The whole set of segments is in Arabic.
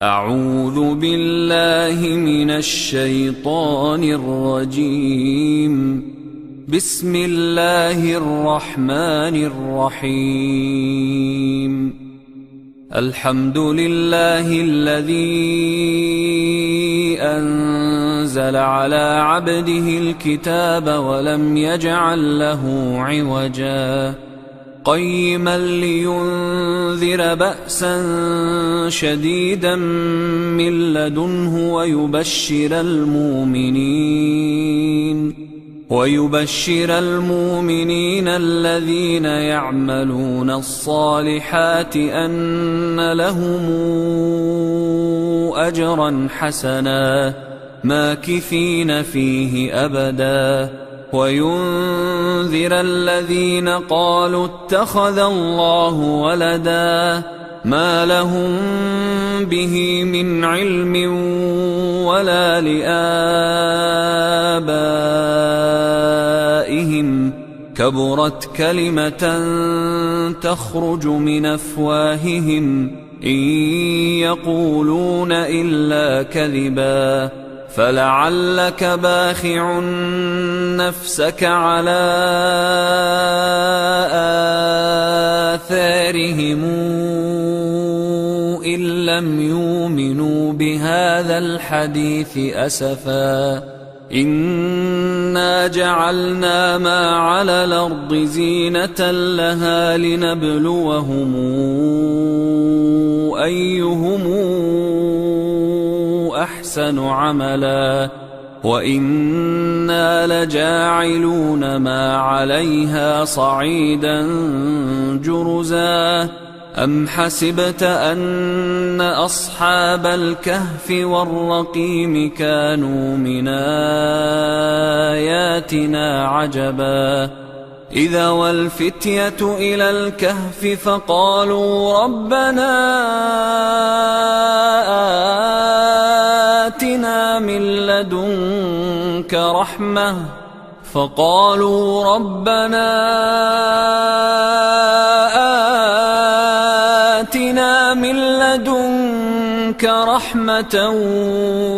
أعوذ بالله من الشيطان الرجيم. بسم الله الرحمن الرحيم. الحمد لله الذي أنزل على عبده الكتاب ولم يجعل له عوجا قيما لينذر بأسا شديدا من لدنه ويبشر المؤمنين الذين يعملون الصالحات أن لهم أجرا حسنا ماكثين فيه أبدا وينذر الذين قالوا اتخذ الله ولدا ما لهم به من علم ولا لآبائهم كبرت كلمة تخرج من أفواههم إن يقولون إلا كذبا فلعلك باخع نفسك على آثارهم إن لم يؤمنوا بهذا الحديث أسفا إنا جعلنا ما على الأرض زينة لها لنبلوهم أيهم أحسن عملا وإنا لجاعلون ما عليها صعيدا جرزا أم حسبت أن أصحاب الكهف والرقيم كانوا من آياتنا عجبا إذا والفتية إلى الكهف فقالوا ربنا آتنا من لدنك رحمة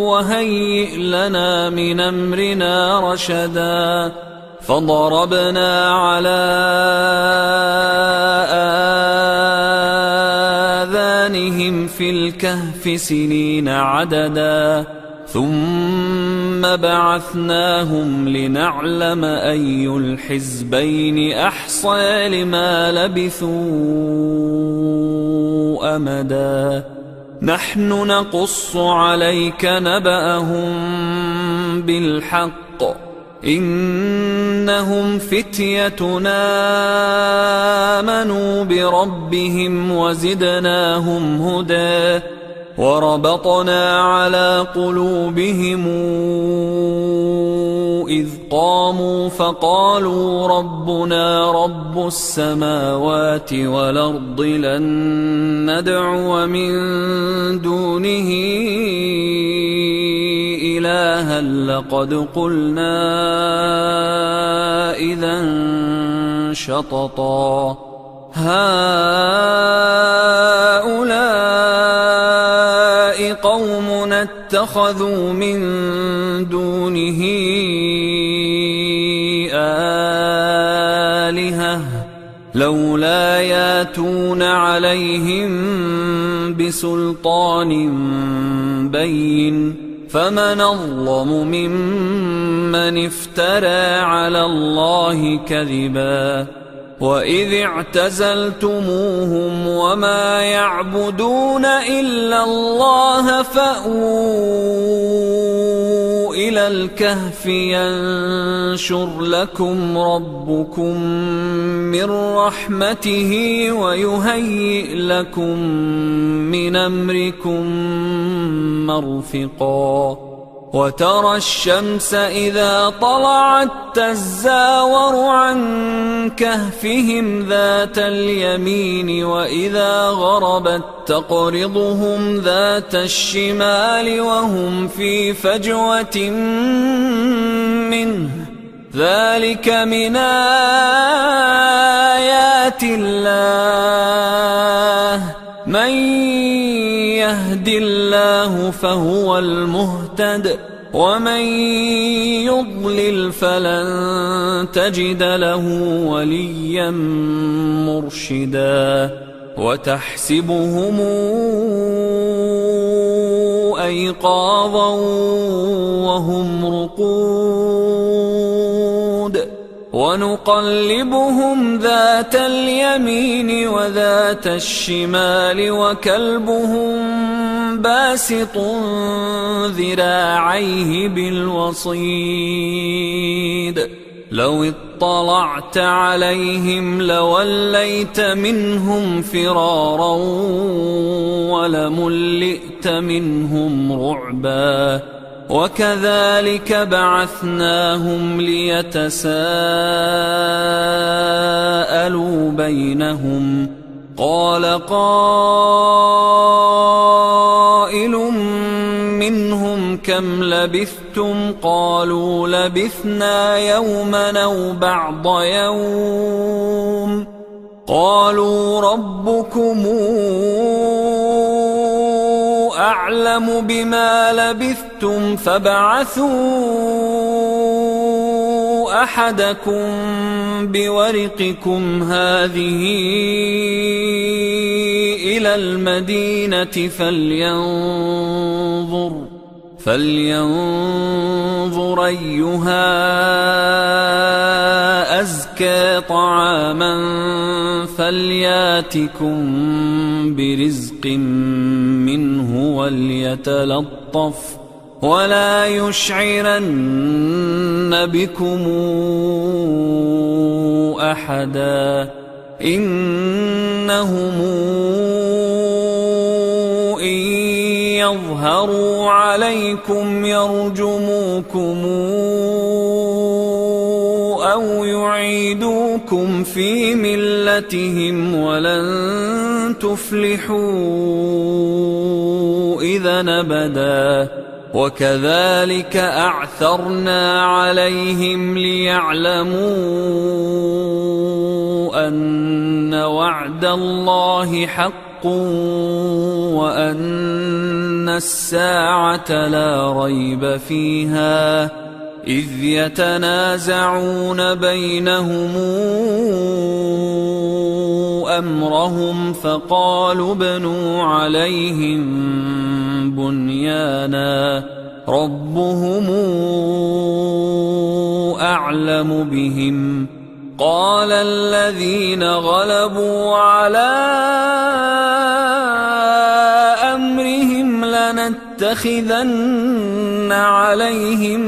وهيئ لنا من أمرنا رشدا فضربنا على آذانهم في الكهف سنين عددا ثم بعثناهم لنعلم أي الحزبين أحصى لما لبثوا أمدا نحن نقص عليك نبأهم بالحق إنهم فتيتنا آمنوا بربهم وزدناهم هدى وربطنا على قلوبهم إذ قاموا فقالوا ربنا رب السماوات والأرض لن ندعو من دونه إلها لقد قلنا إذا شططا هؤلاء قومنا اتخذوا من دونه آلهة لولا ياتون عليهم بسلطان بين فمن أظلم ممن افترى على الله كذبا وإذ اعتزلتموهم وما يعبدون إلا الله فأووا إلى الكهف ينشر لكم ربكم من رحمته ويهيئ لكم من أمركم مرفقا وترى الشمس إذا طلعت تزاور عن كهفهم ذات اليمين وإذا غربت تقرضهم ذات الشمال وهم في فجوة منه ذلك من آيات الله من يهد الله فهو المهتد ومن يضلل فلن تجد له وليا مرشدا وتحسبهم أيقاظا وهم رقود ونقلبهم ذات اليمين وذات الشمال وكلبهم باسط ذراعيه بالوصيد لو اطلعت عليهم لوليت منهم فرارا ولملئت منهم رعبا وكذلك بعثناهم ليتساءلوا بينهم قال قائل منهم كم لبثتم قالوا لبثنا يوما أو بعض يوم قالوا ربكم أعلم بما لبثتم فابعثوا أحدكم بورقكم هذه إلى المدينة فلينظر أيها أزكى طعاما فلياتكم برزق منه وليتلطف ولا يشعرن بكم أحدا إنهم إن يظهروا عليكم يرجموكم أو يعيدوكم في ملتهم ولن تفلحوا إذا أبدا وكذلك أعثرنا عليهم ليعلموا أن وعد الله حق وأن الساعة لا ريب فيها إذ يتنازعون بينهم أمرهم فقالوا ابنوا عليهم بنيانا ربهم أعلم بهم قال الذين غلبوا على أمرهم لنتخذن عليهم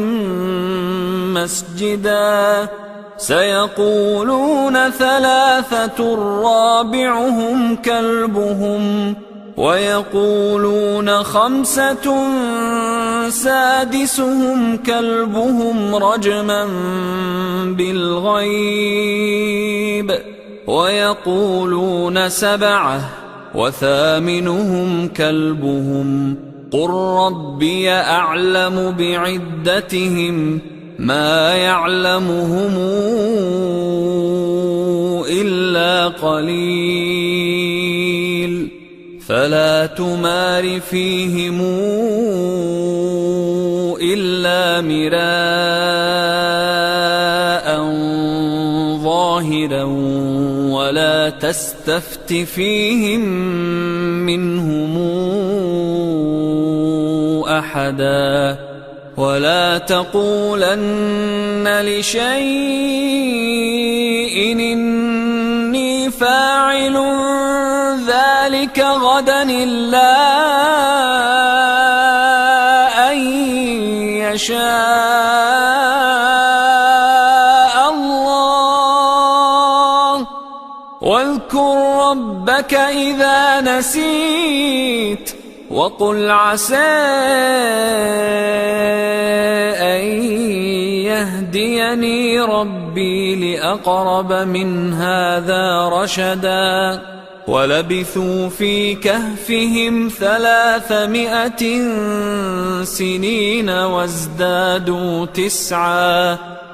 مسجدا سيقولون ثلاثة رابعهم كلبهم ويقولون خمسة سادسهم كلبهم رجما بالغيب ويقولون سبعة وثامنهم كلبهم قل ربي أعلم بعدتهم ما يعلمهم إلا قليل فلا تمار فيهم إلا مراء ظاهرا ولا تستفت فيهم منهم أحدا ولا تقولن لشيء إني فاعل ذلك غدا إلا أن يشاء الله واذكر ربك إذا نسيت وقل عسى أن يهديني ربي لأقرب من هذا رشدا ولبثوا في كهفهم 300 سنين وازدادوا 9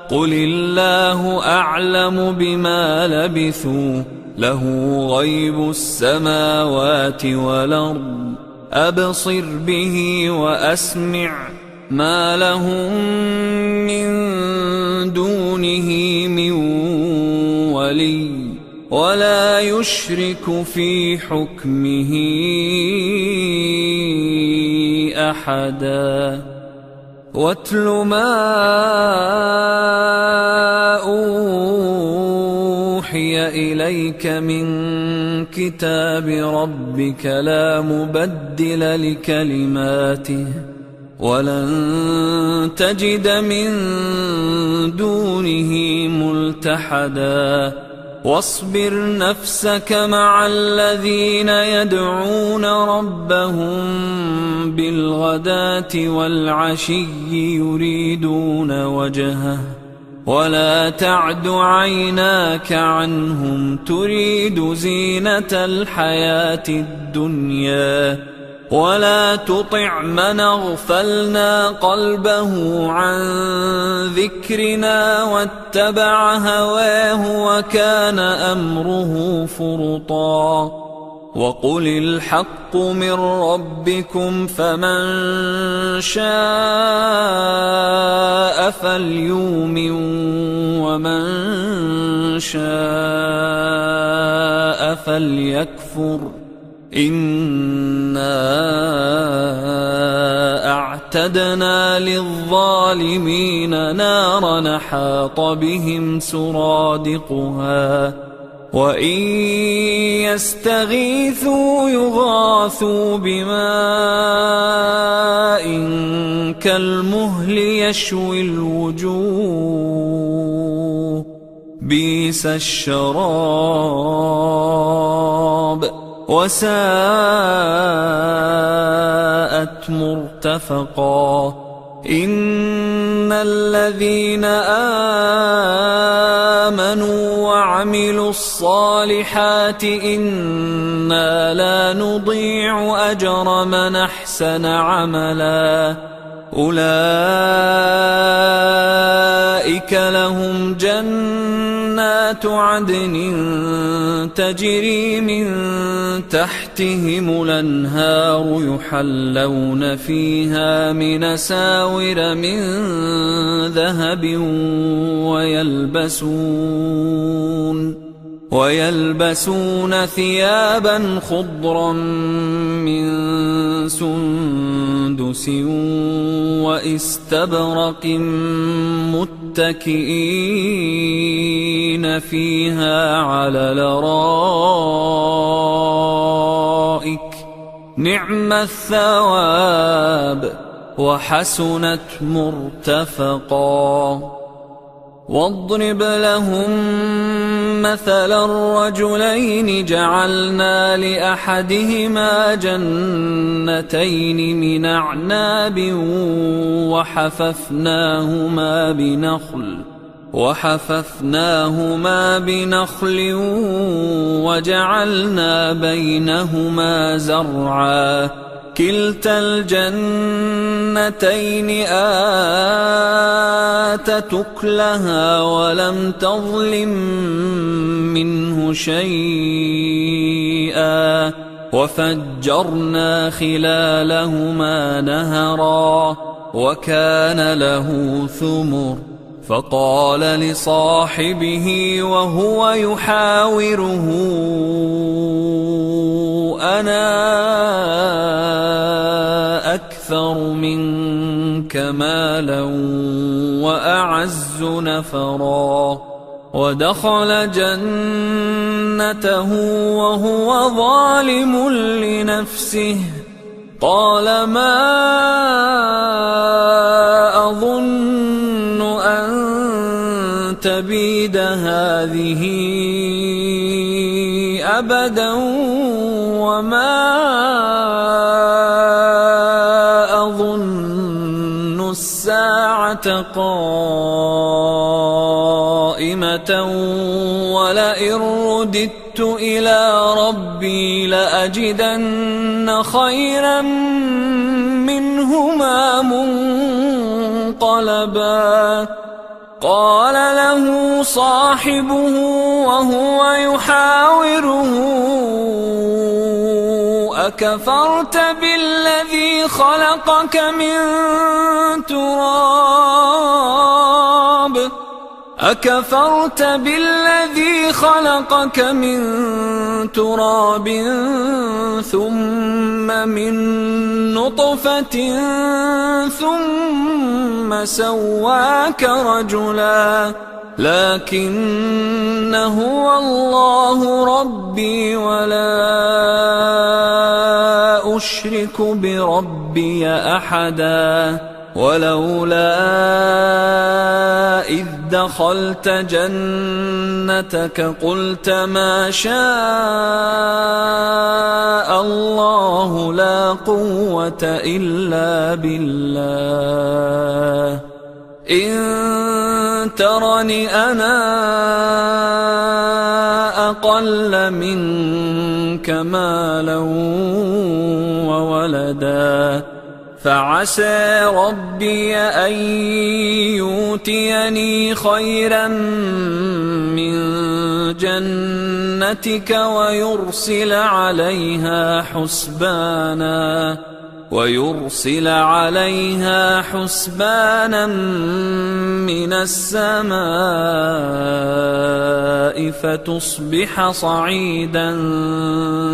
قل الله أعلم بما لبثوا له غيب السماوات والأرض أبصر به وأسمع ما لهم من دونه من ولي ولا يشرك في حكمه أحدا واتل ما أوحي إليك من كتاب ربك لا مبدل لكلماته ولن تجد من دونه ملتحدا واصبر نفسك مع الذين يدعون ربهم بالغداة والعشي يريدون وجهه ولا تعد عيناك عنهم تريد زينة الحياة الدنيا ولا تطع من أغفلنا قلبه عن ذكرنا واتبع هواه وكان أمره فرطا وقل الحق من ربكم فمن شاء فليؤمن ومن شاء فليكفر إنا أعتدنا للظالمين نارا أحاط بهم سرادقها وإن يستغيثوا يغاثوا بماء كالمهل يشوي الوجوه بئس الشراب وساءت مرتفقا إن الذين آمنوا وعملوا الصالحات إنا لا نضيع أجر من أحسن عملا أولئك لهم جنات عدن تجري من تحتهم الأنهار يحلون فيها من أساور من ذهب ويلبسون ثيابا خضرا من سندس واستبرق متكئين فيها على الأرائك نعم الثواب وحسنت مرتفقا واضرب لهم مثلا الرجلين جعلنا لأحدهما جنتين من أعناب وحففناهما بنخل وجعلنا بينهما زرعا كلتا الجنتين آتت أكلها ولم تظلم منه شيئا وفجرنا خلالهما نهرا وكان له ثمر فقال لصاحبه وهو يحاوره أنا أكثر منك مالا وأعز نفرا ودخل جنته وهو ظالم لنفسه قال ما أظن أن تبيد هذه أبدا وما أظن الساعة قائمة ولئن رددت إلى ربي لأجدن خيرا منهما منقلبا قال له صاحبه وهو يحاوره أكفرت بالذي خلقك من تراب ثم من نطفة ثم سواك رجلا لكن هو الله ربي ولا أشرك بربي أحدا ولولا إذ دخلت جنتك قلت ما شاء الله لا قوة إلا بالله إن ترني أنا أقل منك مالا وولدا فعسى ربي أن يؤتيني خيرا من جنتك ويرسل عليها حسبانا من السماء فتصبح صعيدا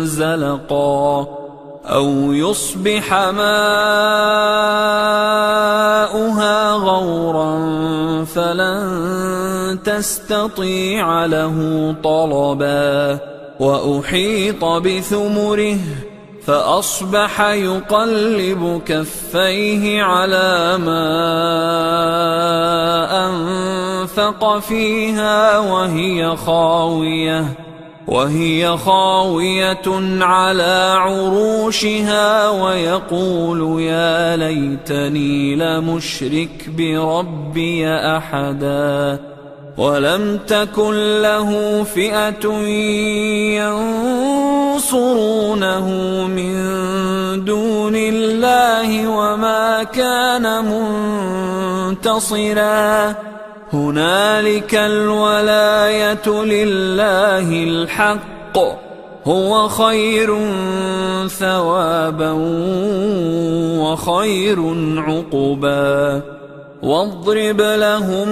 زلقا أو يصبح ماؤها غورا فلن تستطيع له طلبا وأحيط بثمره فأصبح يقلب كفيه على ما أنفق فيها وهي خاوية على عروشها ويقول يا ليتني لمشرك بربي أحدا ولم تكن له فئة ينصرونه من دون الله وما كان منتصرا هنالك الولاية لله الحق هو خير ثوابا وخير عقبا واضرب لهم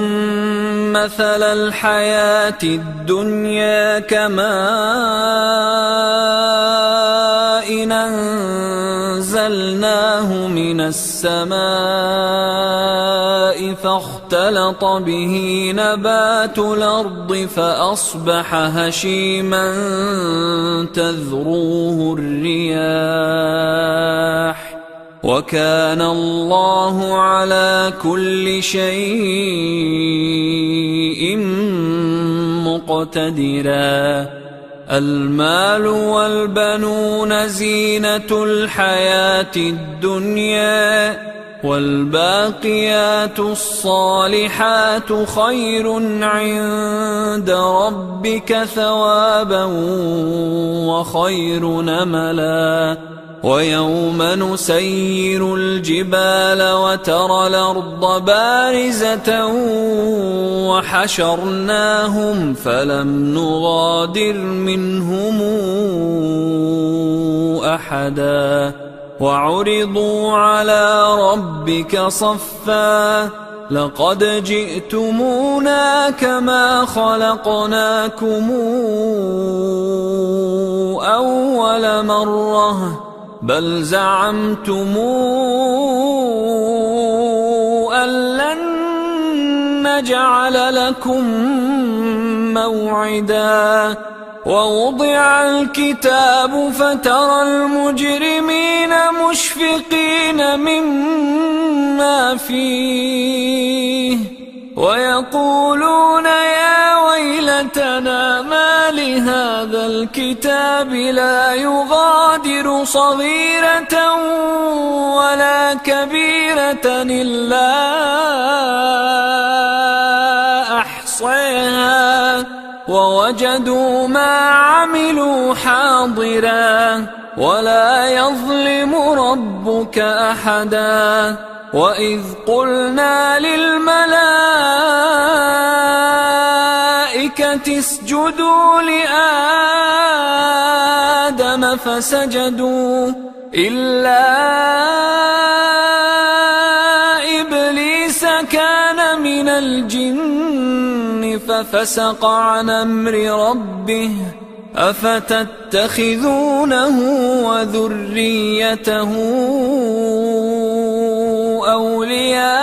مثل الحياة الدنيا كماء أنزلناه من السماء فاختلط به نبات الأرض فأصبح هشيما تذروه الرياح وكان الله على كل شيء مقتدرا المال والبنون زينة الحياة الدنيا والباقيات الصالحات خير عند ربك ثوابا وخير نملا ويوم نسير الجبال وترى الأرض بارزة وحشرناهم فلم نغادر منهم أحدا وعرضوا على ربك صفا لقد جئتمونا كما خلقناكم أول مرة بل زعمتم أن لن نجعل لكم موعدا ووضع الكتاب فترى المجرمين مشفقين مما فيه ويقولون يا ويلتنا ما لهذا الكتاب لا يغادر صغيرة ولا كبيرة إلا أحصاها ووجدوا ما عملوا حاضرا ولا يظلم ربك أحدا وإذ قلنا للملائكة الملائكة اسجدوا لآدم فسجدوا إلا إبليس كان من الجن ففسق عن أمر ربه أفتتخذونه وذريته أولياء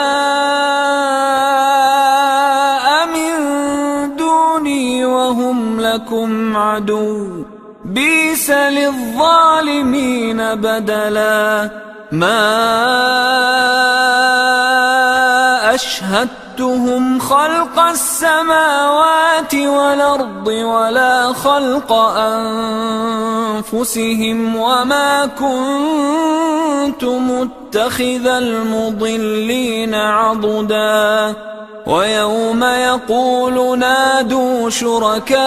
من دوني وهم لكم عدو بئس للظالمين بدلا ما أشهدتهم خلق السماوات والأرض ولا خلق أنفسهم وما كنت متخذ المضلين عضدا ويوم يقول نادوا شركائي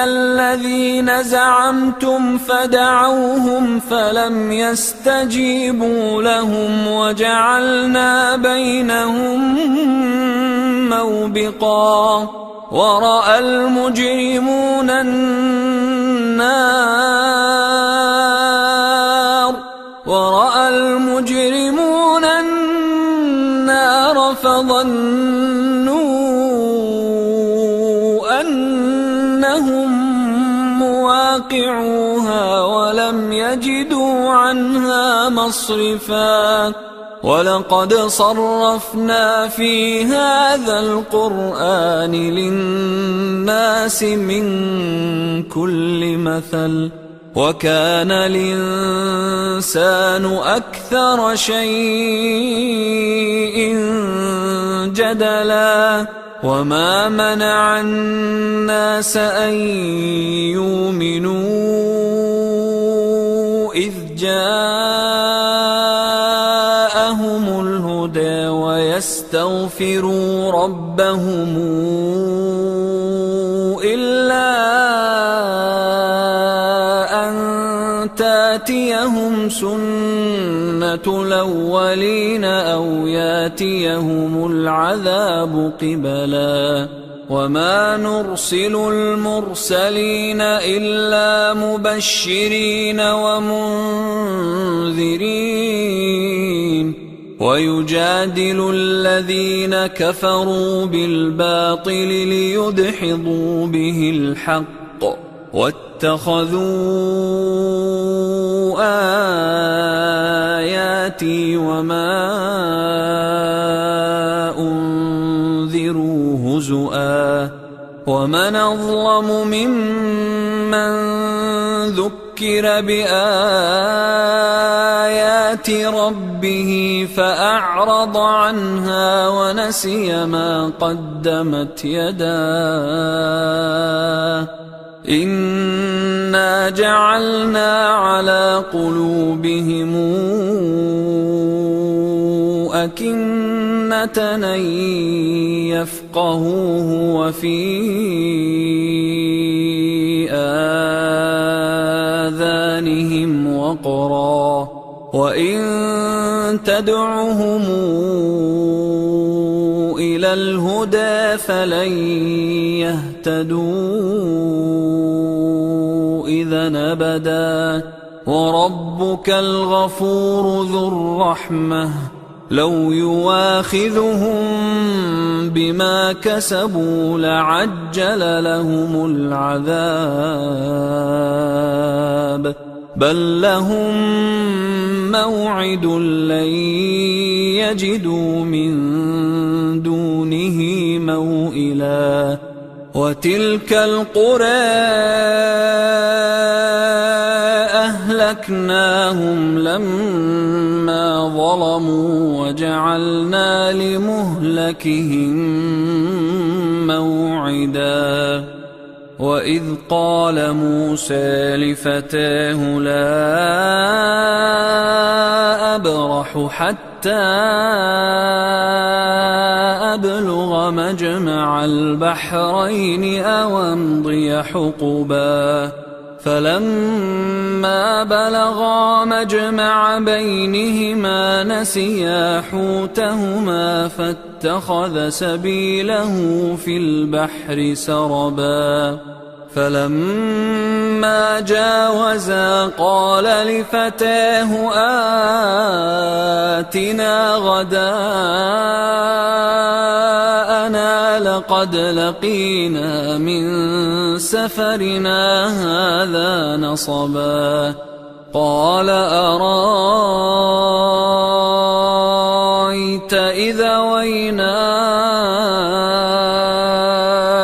الذين زعمتم فدعوهم فلم يستجيبوا لهم وجعلنا بينهم موبقا ورأى المجرمون النار فظنوا أنهم مواقعوها ولم يجدوا عنها مصرفا ولقد صرفنا في هذا القرآن للناس من كل مثل وكان الإنسان أكثر شيء جدلا وما منع الناس أن يؤمنوا إذ جاءهم الهدى ويستغفروا ربهم إلا تاتيهم سنة الأولين أو ياتيهم العذاب قبلا وما نرسل المرسلين إلا مبشرين ومنذرين ويجادل الذين كفروا بالباطل ليدحضوا به الحق واتخذوا آياتي وما أنذروا هزؤا ومن أظلم ممن ذكر بآيات ربه فأعرض عنها ونسي ما قدمت يداه إنا جعلنا على قلوبهم أكنة أن يفقهوه وفي آذانهم وقرا وإن تدعهم إلى الهدى فلن يهتدوا إذا أبدا وربك الغفور ذو الرحمة لو يواخذهم بما كسبوا لعجل لهم العذاب بل لهم موعد لن يجدوا من دونه موئلا وتلك القرى أهلكناهم لما ظلموا وجعلنا لمهلكهم موعدا وإذ قال موسى لفتاه لا أبرح حتى أبلغ مجمع البحرين أو أمضي حقبا فلما بلغا مجمع بينهما نسيا حوتهما فاتخذ سبيله في البحر سربا فلما جاوزا قال لفتاه آتنا غداءنا لقد لقينا من سفرنا هذا نصبا قال أرأيت إذا وينا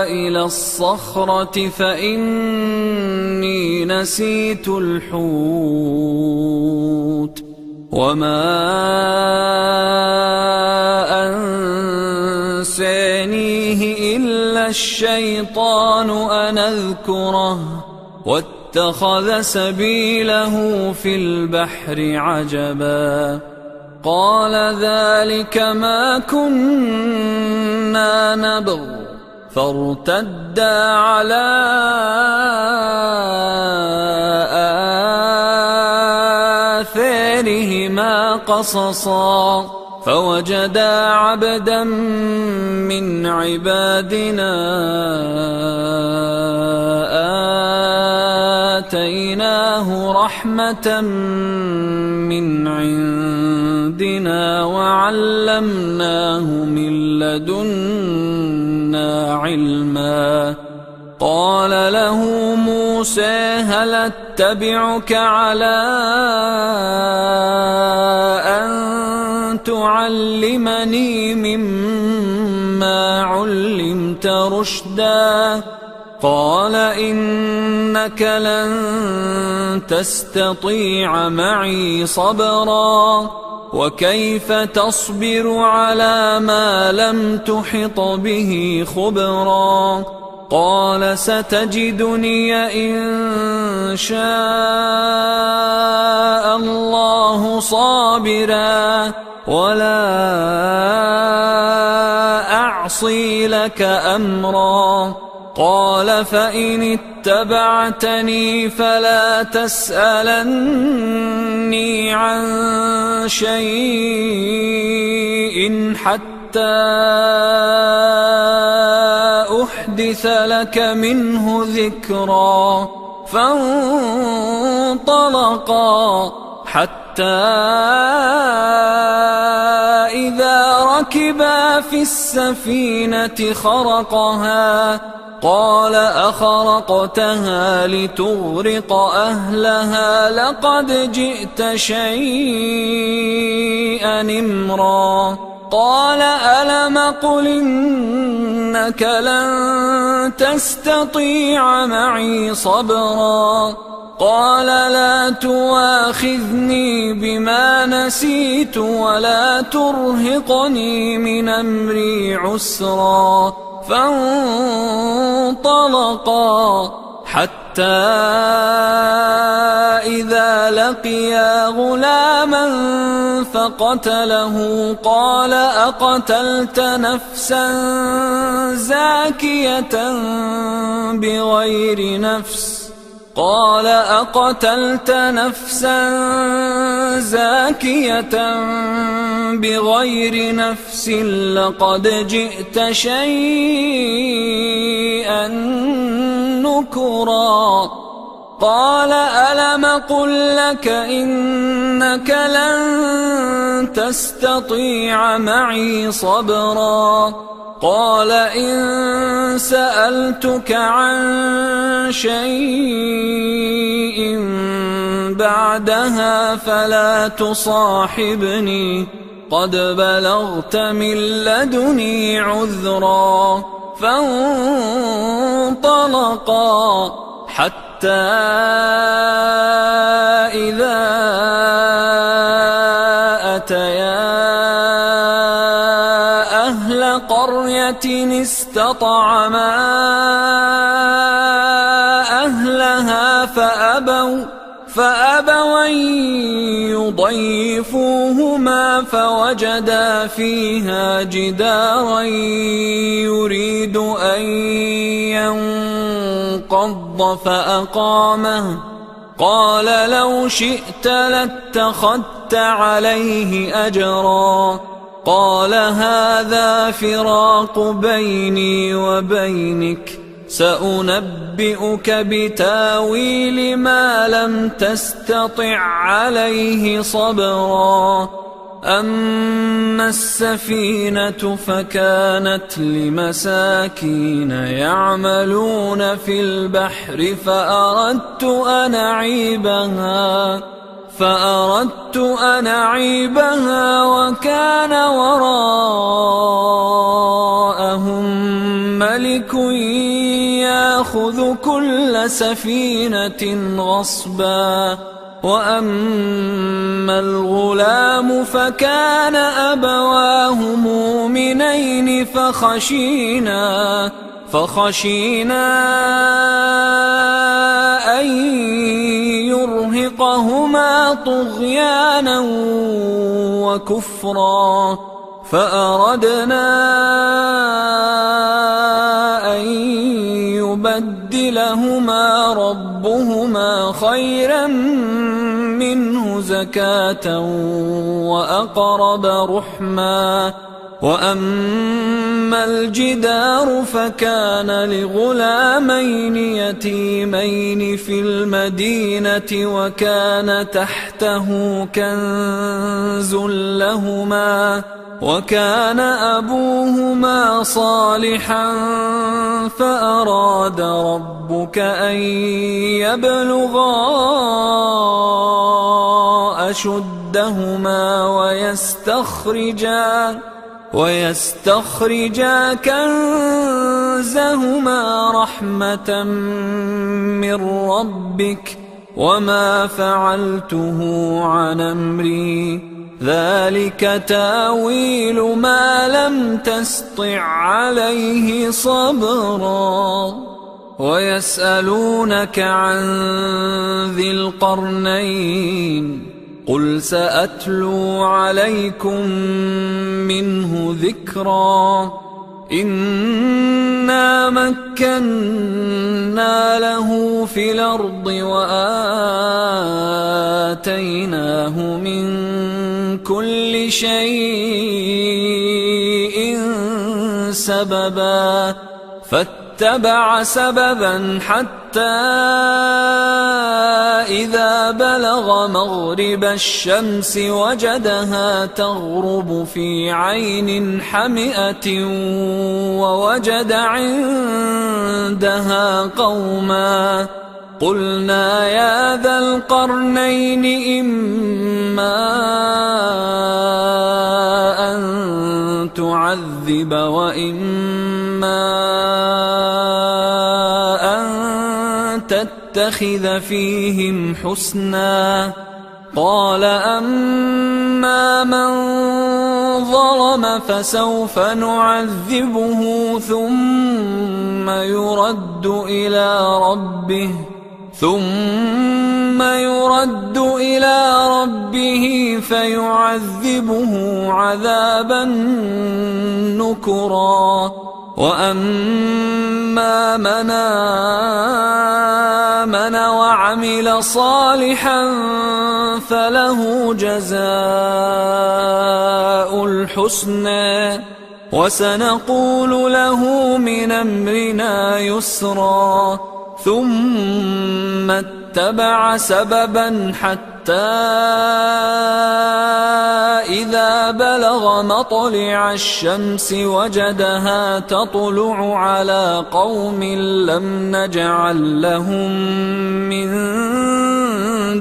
إلى الصخرة فإني نسيت الحوت وما أنسانيه إلا الشيطان أن أذكره واتخذ سبيله في البحر عجبا قال ذلك ما كنا نبغ فارتدا على آثارهما قصصا فوجدا عبدا من عبادنا آتيناه رحمة من عندنا وعلمناه من لدنا علما قال له موسى هل أتبعك على أن تعلمني مما علمت رشدا قال إنك لن تستطيع معي صبرا وكيف تصبر على ما لم تحط به خبرا قال ستجدني إن شاء الله صابرا ولا أعصي لك أمرا قال فإن اتبعتني فلا تسألني عن شيء حتى أحدث لك منه ذكرا فانطلقا حتى إذا ركبا في السفينة خرقها قال أخرقتها لتغرق أهلها لقد جئت شيئا إمرا قال ألم قل إنك لن تستطيع معي صبرا قال لا تواخذني بما نسيت ولا ترهقني من أمري عسرا فانطلقا حتى إذا لقيا غلاما فقتله قال أقتلت نفسا زاكية بغير نفس قال أقتلت نفسا زاكية بغير نفس لقد جئت شيئا نكرا قال ألم قل لك إنك لن تستطيع معي صبرا قال إن سألتك عن شيء بعدها فلا تصاحبني قد بلغت من لدني عذرا فانطلقا حتى إذا أتيا أهل قرية استطعما أهلها فأبوا أن يضيفوهما فوجدا فيها جدارا يريد أن ينقض الأرض فأقامه قال لو شئت لاتخذت عليه أجرا قال هذا فراق بيني وبينك سأنبئك بتاويل ما لم تستطع عليه صبرا أما السفينة فكانت لمساكين يعملون في البحر فأردت أن أعيبها وكان وراءهم ملك يأخذ كل سفينة غصبا وأما الغلام فكان أبواه مؤمنين فخشينا أن يرهقهما طغيانا وكفرا فأردنا أن يبدلهما ربهما خيرا منه زكاة وأقرب رحما وأما الجدار فكان لغلامين يتيمين في المدينة وكان تحته كنز لهما وكان أبوهما صالحا فأراد ربك أن يبلغا أشدهما ويستخرجا كنزهما رحمة من ربك وما فعلته عن أمري ذلك تاويل ما لم تسطع عليه صبرا ويسألونك عن ذي القرنين قل سأتلو عليكم منه ذكرا إنا مكنا له في الأرض وآتيناه من كل شيء سببا فاتبع سببا حتى إذا بلغ مغرب الشمس وجدها تغرب في عين حمئة ووجد عندها قوما قلنا يا ذا القرنين إما أن تعذب وإما أن تتخذ فيهم حسنا قال أما من ظلم فسوف نعذبه ثم يرد إلى ربه فيعذبه عذابا نكرا وأما من آمن وعمل صالحا فله جزاء الحسنى وسنقول له من أمرنا يسرا ثم اتبع سببا حتى إذا بلغ مطلع الشمس وجدها تطلع على قوم لم نجعل لهم من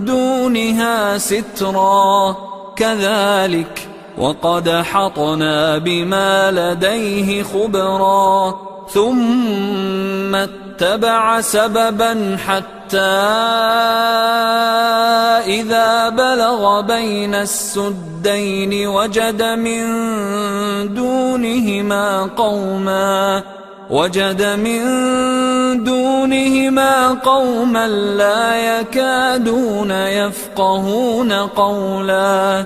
دونها سترا كذلك وقد حطنا بما لديه خبرا ثم اتبع سببا حتى إذا بلغ بين السدين وجد من دونهما قوما لا يكادون يفقهون قولا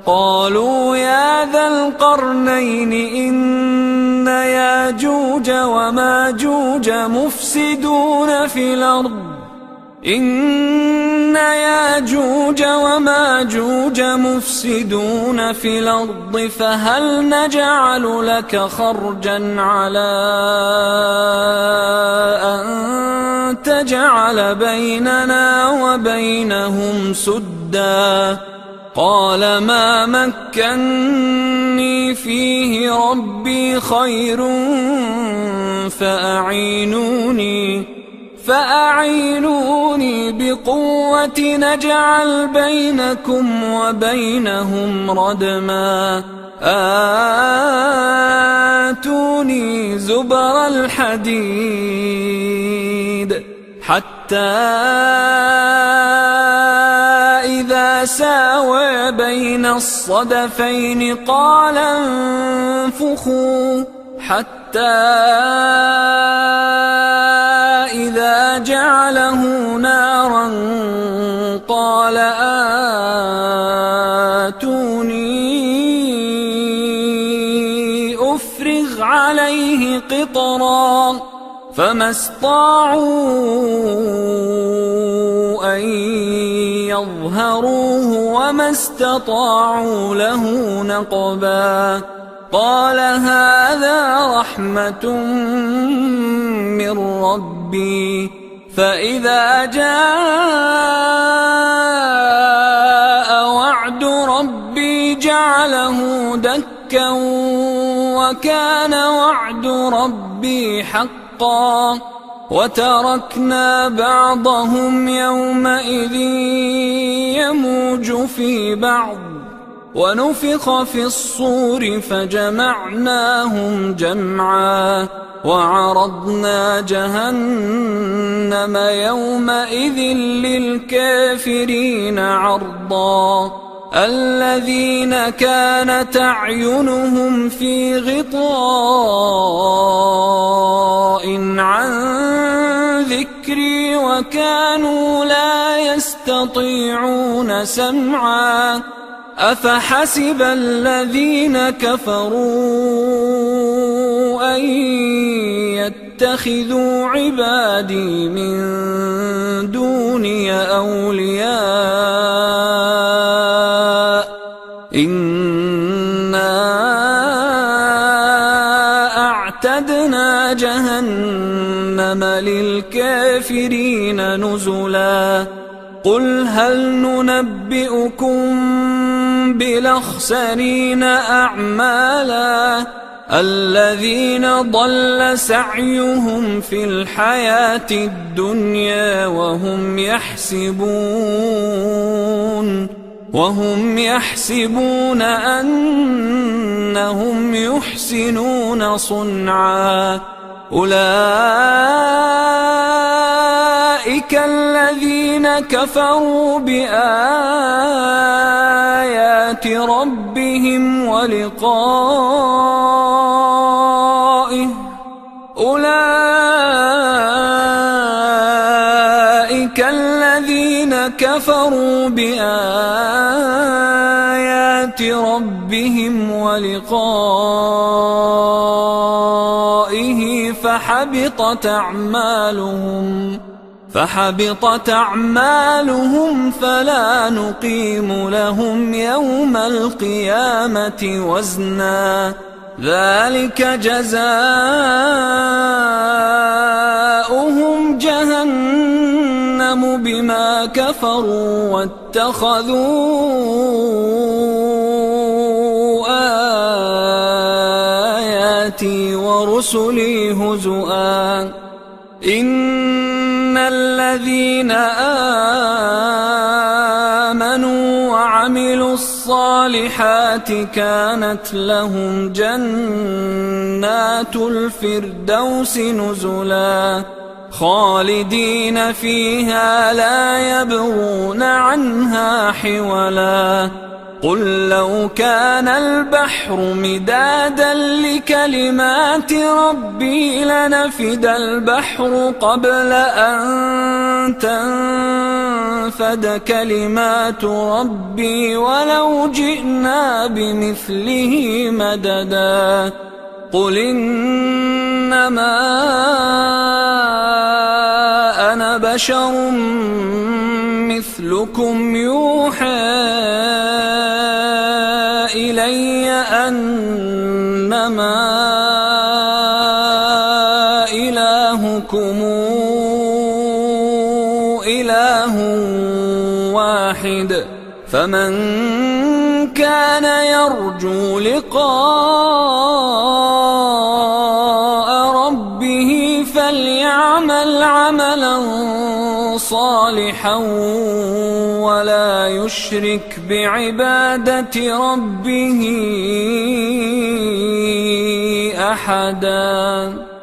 قالوا يا ذا القرنين إن ياجوج وماجوج مفسدون في الأرض إن ياجوج وماجوج مفسدون في الأرض فهل نجعل لك خرجا على أن تجعل بيننا وبينهم سدا قال ما مكني فيه ربي خير فأعينوني بقوة نجعل بينكم وبينهم ردما آتوني زبر الحديد حتى إذا ساوى بين الصدفين قال انفخوا حتى إذا جعله نارا قال آتوني أفرغ عليه قطرا فما استطاعوا أن يظهروه وما استطاعوا له نقبا قال هذا رحمة من ربي فإذا جاء وعد ربي جعله دكا وكان وعد ربي حقا وتركنا بعضهم يومئذ يموج في بعض ونفخ في الصور فجمعناهم جمعا وعرضنا جهنم يومئذ للكافرين عرضا الذين كانت أعينهم في غطاء عن ذكري وكانوا لا يستطيعون سمعا أفحسب الذين كفروا أن يتخذوا عبادي من دوني أولياء إنا أعتدنا جهنم للكافرين نزلا قل هل ننبئكم بالأخسرين أعمالا الذين ضل سعيهم في الحياة الدنيا وهم يحسبون أنهم يحسنون صنعا أولئك الذين كفروا بآيات ربهم ولقائه أولئك الذين كفروا بآيات ربهم ولقائه فحبطت أعمالهم فلا نقيم لهم يوم القيامة وزنا ذلك جزاؤهم جهنم بما كفروا واتخذوا آياتي ورسلي هزؤا إن الذين آمنوا وعملوا الصالحات كانت لهم جنات الفردوس نزلا خالدين فيها لا يبغون عنها حولا قل لو كان البحر مدادا لكلمات ربي لنفد البحر قبل أن تنفد كلمات ربي ولو جئنا بمثله مددا قل إنما أنا بشر مثلكم يوحى إلي أنما إلهكم إله واحد فمن كان يرجو لقاء ربه فليعمل عملا صالحا ولا يشرك بعبادة ربه أحدا.